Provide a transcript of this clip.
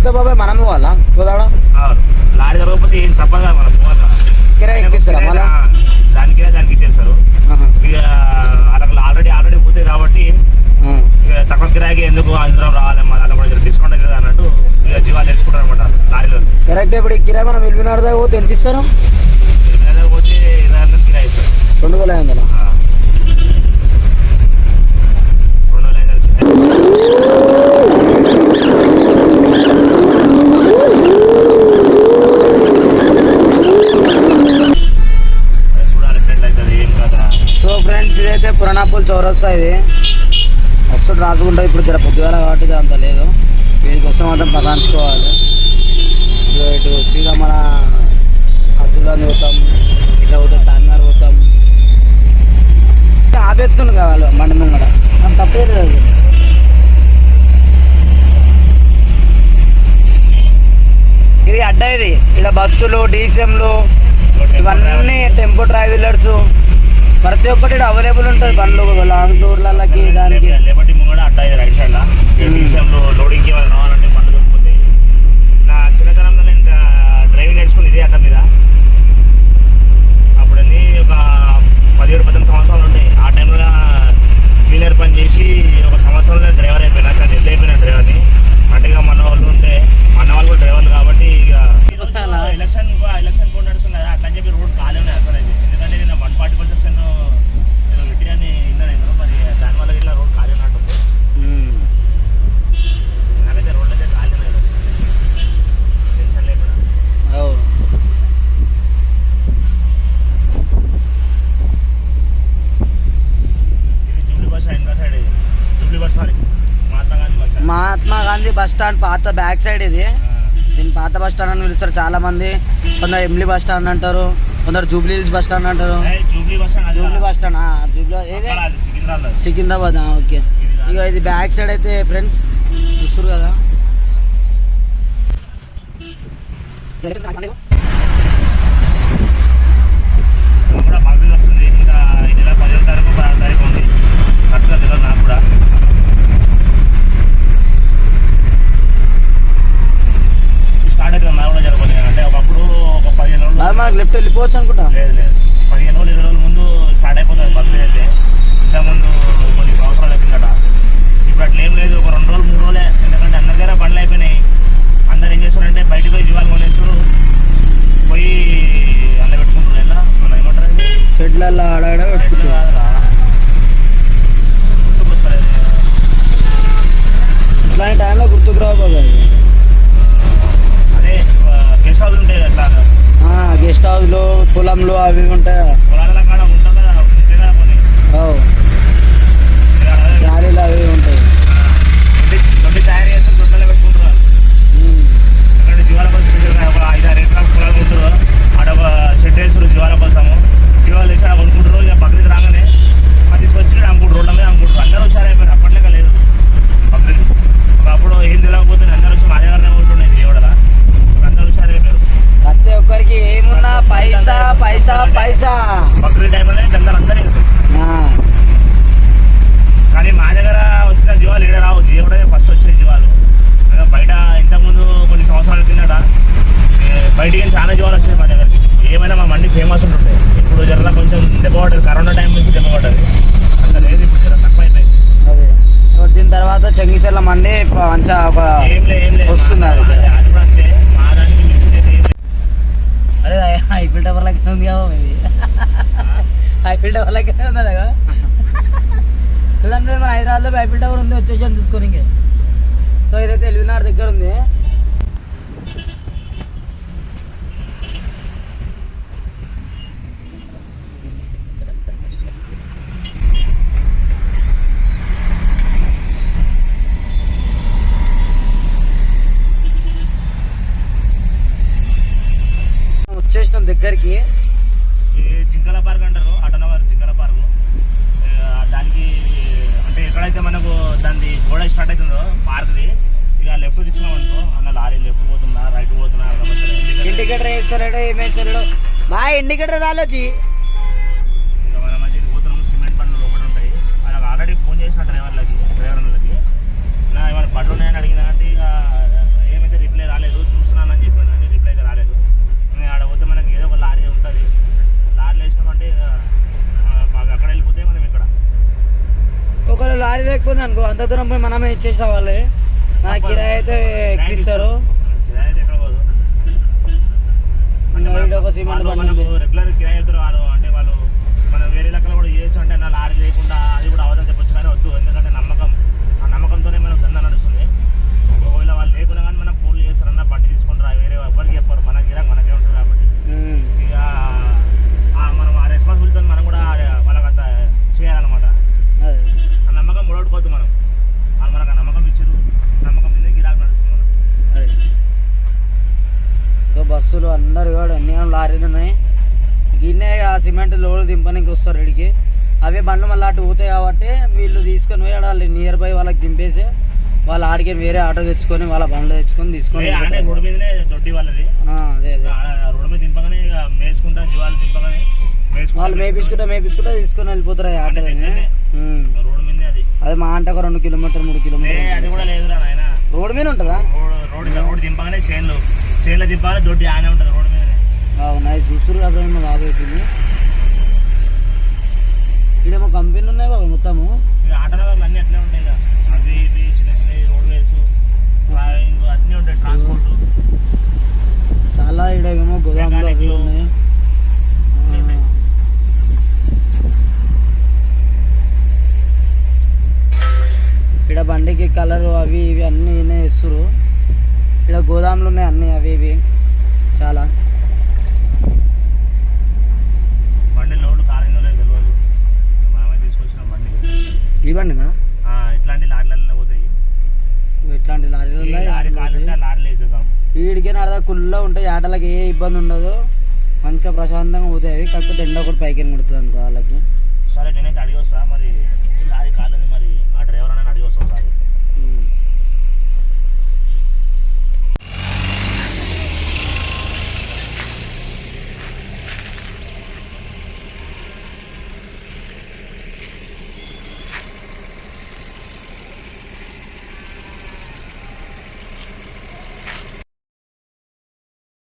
జరిగితే బాబాయ్ మనమే వాళ్ళ కోదాడ లారీ జరగకపోతే ఏం తప్పదు కదా మనం పోవాలి. కిరాయి ఎక్కిస్తారా మళ్ళీ? దానికి ఇచ్చేస్తారు. ఇక ఆల్రెడీ పోతాయి కాబట్టి ఇక తక్కువ కిరాయికి ఎందుకు అందరం రావాలి, అలా కూడా డిస్కౌంట్ అవుతుంది అన్నట్టు ఇక జీవాలు నేర్చుకుంటారు అనమాట లారీలో. కరెక్ట్. ఇప్పుడు ఈ కిరాయి మనం ఎల్బినార్ దాకా పోతే ఎంత ఇస్తారు? పోతే 20,000 కిరాయి ఇస్తారు. 2,500. 2,500 చూడాలి ఫ్రెండ్ అవుతుంది ఏం కదా. సో ఫ్రెండ్స్ ఇదైతే పురాణాపూల్ చౌరస్తా. ఇది వస్తు రాసుకుంటా. ఇప్పుడు జర పొద్దుగాల కాబట్టి అంత లేదు. వీడికి వస్తే మాత్రం పదాంచుకోవాలి. ఇటు సీదా మన అబ్దుల్లాని పోతాం, ఇట్లా పోతాం చార్మినార్ పోతాం. ఆపేస్తుంది కావాలి బండి ముంగడ, అంత తప్పేది అది. ఇది అడ్డ. ఇది ఇక్కడ బస్సులు, డీసీఎంలు, ఇవన్నీ టెంపో ట్రావెలర్స్ ప్రతి ఒక్కటి అవైలబుల్ ఉంటుంది. బండ్లు లాంగ్ టూర్లకి దానికి. లేబర్టీ ముంగడ అడ్డా ఇది రైట్ సైడ్ లా లోడింగ్కి రావాలంటే బండ్లు దొరికిపోతాయి. నా చిన్నతనంలో నేను డ్రైవింగ్ నేర్చుకుని ఇదే అడ్డ మీద. అప్పుడన్నీ ఒక 17-18 సంవత్సరాలు ఉంటాయి. ఆ టైంలో క్లీనర్ పని చేసి ఒక సంవత్సరంలో డ్రైవర్ అయిపోయినా, చాలా జల్ది అయిపోయినా డ్రైవర్ని. అంటే ఇక మన వాళ్ళు ఉంటే మన వాళ్ళు కూడా డ్రైవర్లు కాబట్టి ఇక ఎలక్షన్ కోడ్ నడుస్తుంది కదా, అట్లా అని చెప్పి రోడ్ ఖాళీ ఉన్నాయి అసలు. అయితే ఎందుకంటే నేను 140 సెక్షన్ పెట్టినని విన్నా నేను. మరి దానివల్ల ఇట్లా రోడ్ ఖాళీ ఉన్నట్టుంది. నాకైతే రోడ్లు అయితే ఖాళీ ఉన్నాయి, టెన్షన్ లేకుండా. ఇది జూబ్లీ బస్ స్టాండ్ సైడ్. ఇది Jubilee bus, sorry Mahatma Gandhi bus stand పాత బ్యాక్ సైడ్. ఇది దీన్ని పాత బస్ స్టాండ్ అని పిలుస్తారు చాలా మంది. కొందరు ఎంబ్లీ బస్ స్టాండ్ అంటారు, కొందరు జూబ్లీ హిల్స్ బస్ స్టాండ్ అంటారు. Jubilee bus stand Secunderabad. Okay. ఇక ఇది బ్యాక్ సైడ్ అయితే ఫ్రెండ్స్ చూస్తారు కదా. కూడా బాగా వస్తుంది. ఇంకా ఈ నెల 10వ తారీఖు 16వ తారీఖు ఉంది. కరెక్ట్గా తెలియదు నాకు కూడా. స్టార్ట్ అవుతుంది మన కూడా జరగదు. అంటే ఒకప్పుడు ఒక 15 రోజులు మనకు లెఫ్ట్ వెళ్ళిపోవచ్చు అనుకుంటా. లేదు 15 రోజులు 20 రోజుల ముందు స్టార్ట్ అయిపోతుంది బస్సులు అయితే. ఇంతకుముందు కొన్ని సంవత్సరాలు అయిపోయిందట. ఇప్పుడు అట్లా ఏం లేదు, ఒక 2 రోజులు 3 రోజులే. ఎందుకంటే అందరి దగ్గర బండ్లు అయిపోయినాయి. అందరు ఏం చేస్తారంటే బయటకు పోయి జీవాలు కొనేస్తారు, పోయి అలా పెట్టుకుంటారు. ఎలా మనం ఏమంటారు షెడ్లలో ఆడాడ పెట్టుకుంటారు. గుర్తుకొస్తారు ఇట్లాంటి టైంలో గుర్తుకు రావు బాబాయ్. అదే గెస్ట్ హౌస్ ఉంటాయి అట్లా. గెస్ట్ హౌస్లు, పొలంలో అవి ఉంటాయి. పొలాల కాడ ఉంటుంది కదా, ఉంటాయి కదా కొన్ని. జాలీలు అవి ఉంటాయి. దొడ్డి తయారు చేస్తే దొడ్డలో పెట్టుకుంటారు. ఎందుకంటే జీవాల కోసం ఒక 5-6 ఎకరాల పొలాలు ఉంటారు. ఆడ ఒక షెడ్ వేస్తారు జీవాల కోసము. జీవాలు తెచ్చి ఆడ కొనుక్కుంటారు. ఇక బక్రీద్ రాగానే అది తీసుకొచ్చి అమ్ముకుంటారు, రోడ్ల మీద అమ్ముకుంటారు. అందరూ హుషారైపోయారు. అప్పట్లేక లేదు బక్రీద్. ఒకప్పుడు ఏం తెలియకపోతే అందరూ వచ్చి మా దగ్గరనే ఉంటుండే దేవుడలా. అందరూ హుషారైపోయారు. ప్రతి ఒక్కరికి ఏమున్నా పైసా పైసా పైసా. బక్రీద్ టైంలోనే అందరూ కానీ మా దగ్గర వచ్చిన జీవాలు ఈడ రావు. దేవుడే ఫస్ట్ వచ్చే జీవాలు. బయట ఇంతకుముందు కొన్ని సంవత్సరాల కిందట బయటికి చాలా జీవాలు వచ్చాయి మా దగ్గరికి. ఏమైనా మా మండి ఫేమస్ ఉంటుండే. ఇప్పుడు జర కొంచెం దెబ్బపడ్డది. కరోనా టైం నుంచి దెబ్బపడ్డది. అంత లేదు, ఇప్పుడు జర తక్కువ అయిపోయింది. అదే దీని తర్వాత చెంగిచెర్ల మండి మంచిగా ఒక వస్తుంది. అది కూడా అంతే. మా దానికి మించి అరే ఐపీఎల్ టవర్ లెక్క ఉంది కదా ఇది. ఐపీఎల్ టవర్ లెక్కనే ఉంది కదా చూడండి. మన హైదరాబాద్లో ఐపీఎల్ టవర్ ఉంది, వచ్చేసాను చూసుకొని. ఇంకే సో ఇదైతే ఎల్బినార్ దగ్గర ఉంది. వచ్చేసినాం దగ్గరికి. జింకల పార్క్ అంటారు, ఆటోనగర్ జింకల పార్క్. దానికి అంటే ఎక్కడైతే మనకు దాన్ని గోడ స్టార్ట్ అవుతుందో పార్క్ది, ఇక లెఫ్ట్ తీసుకున్నాం అనుకో అన్న లారీ లెఫ్ట్ పోతున్నా రైట్ పోతున్నా ఇండికేటర్ వేస్తాడు, ఏం వేస్తాడు బాగా ఇండికేటర్ రాలోచి. ఇక మనం అయితే పోతున్నాము. సిమెంట్ బండ్లు లోపల ఉంటాయి. వాళ్ళకి ఆల్రెడీ ఫోన్ చేసిన డ్రైవర్లకి నా ఏమైనా బండ్లు ఉన్నాయని అడిగినా అంటే ఇక ఏమైతే రిప్లై ఎక్కువ ఉంది అనుకో, అంత దూరం పోయి మనమే ఇచ్చేసి రావాలి. మన కిరాయి అయితే ఎక్కువ ఇస్తారు. కిరాయి అయితే ఎక్కడ పోదు. అంటే ఇంకా ఒక సిమెంట్ బండి ఉంది. మనకు రెగ్యులర్ కిరాయి అవుతారు వాళ్ళు, అంటే వాళ్ళు మనం వేరే లెక్కలు కూడా చేయొచ్చు. అంటే నా లారీ లేకుండా అది కూడా అవసరం చెప్పొచ్చు, కానీ వద్దు. ఎందుకంటే నమ్మకం, ఆ నమ్మకంతోనే మనం దందా నడుస్తుంది. ఒకవేళ వాళ్ళు లేకుండా కానీ మనకు ఫోన్లు చేస్తారన్న బండి తీసుకుంటారా, వేరే ఎవరికి చెప్పారు, మన గిరాక్ మనకే ఉంటుంది కాబట్టి ఇక మనం ఆ రెస్పాన్సిబిలిటీతో మనం కూడా వాళ్ళకి అంత చేయాలన్నమాట. అదే ఆ నమ్మకం మూడొట్టుకోవద్దు మనం. వాళ్ళు మనకు ఆ నమ్మకం ఇచ్చారు, నమ్మకం మీద గిరాక్ నడుస్తుంది మనం. అదే. సో బస్సులు అందరు కూడా ఎన్ని లారీలు ఉన్నాయి. గిన్నె ఆ సిమెంట్ లోడ్ దింపడానికి వస్తారు ఇడికి. అవే బండ్లు మళ్ళీ అటు పోతాయి కాబట్టి వీళ్ళు తీసుకొని పోయి ఆడ నియర్ బై వాళ్ళకి దింపేసి వాళ్ళు ఆడికి వేరే ఆటో తెచ్చుకొని వాళ్ళ బండ్లు తెచ్చుకొని తీసుకొని అంటే రోడ్డు మీదనే దొడ్డి వాళ్ళది. అదే అదే రోడ్డు మీద దింపగానే ఇక మేసుకుంటా జీవాలు దింపగానే వాళ్ళు మేపించుకుంటా తీసుకొని వెళ్ళిపోతారు ఆ ఆటో. రోడ్డు మీదే అది. అదే మా అంటే ఒక 2 కిలోమీటర్ 3 కిలోమీటర్ అది కూడా లేదురా నాయన. రోడ్డు మీద ఉంటుందా? రోడ్డు దింపగానే చేన్లో దింపగానే దొడ్డి ఆనే ఉంటుంది రోడ్డు మీదనే. అవునా, చూస్తురు కదా మా బాబు అవుతుంది. ఇక్కడేమో కంపెనీలు ఉన్నాయి బాబు మొత్తము. ఇక ఆటోనగర్లు అన్నీ అట్లే ఉంటాయి. ఇక అవి ఇవి చిన్న చిన్న రోడ్వేస్ ఇంకా అన్నీ ఉంటాయి, ట్రాన్స్పోర్ట్ చాలా. ఇక్కడేమో గోదాములు అవి ఉన్నాయి. ఇక్కడ బండికి కలరు అవి ఇవి అన్నీ ఇస్తారు. ఇక్కడ గోదాములు ఉన్నాయి అన్నీ అవి ఇవి చాలా. బండి లోడ్ కాలిందో లేదు తెలియదు, మనమే తీసుకొచ్చిన బండి. ఈ బండినా? ఇట్లాంటి లారీలలో పోతాయి. ఇట్లాంటి లారీలు లారీ కాలంటే లారీలు వేసేద్దాం. వీడికి నడదా కుళ్ళ ఉంటాయి. ఆటలకి ఏ ఇబ్బంది ఉండదు, మంచిగా ప్రశాంతంగా పోతాయి. కాకపోతే ఎండ ఒకటి పైకి కొడుతుంది అనుకో వాళ్ళకి. సరే నేనైతే అడిగి వస్తా మరి. ఈ లారీ కాలం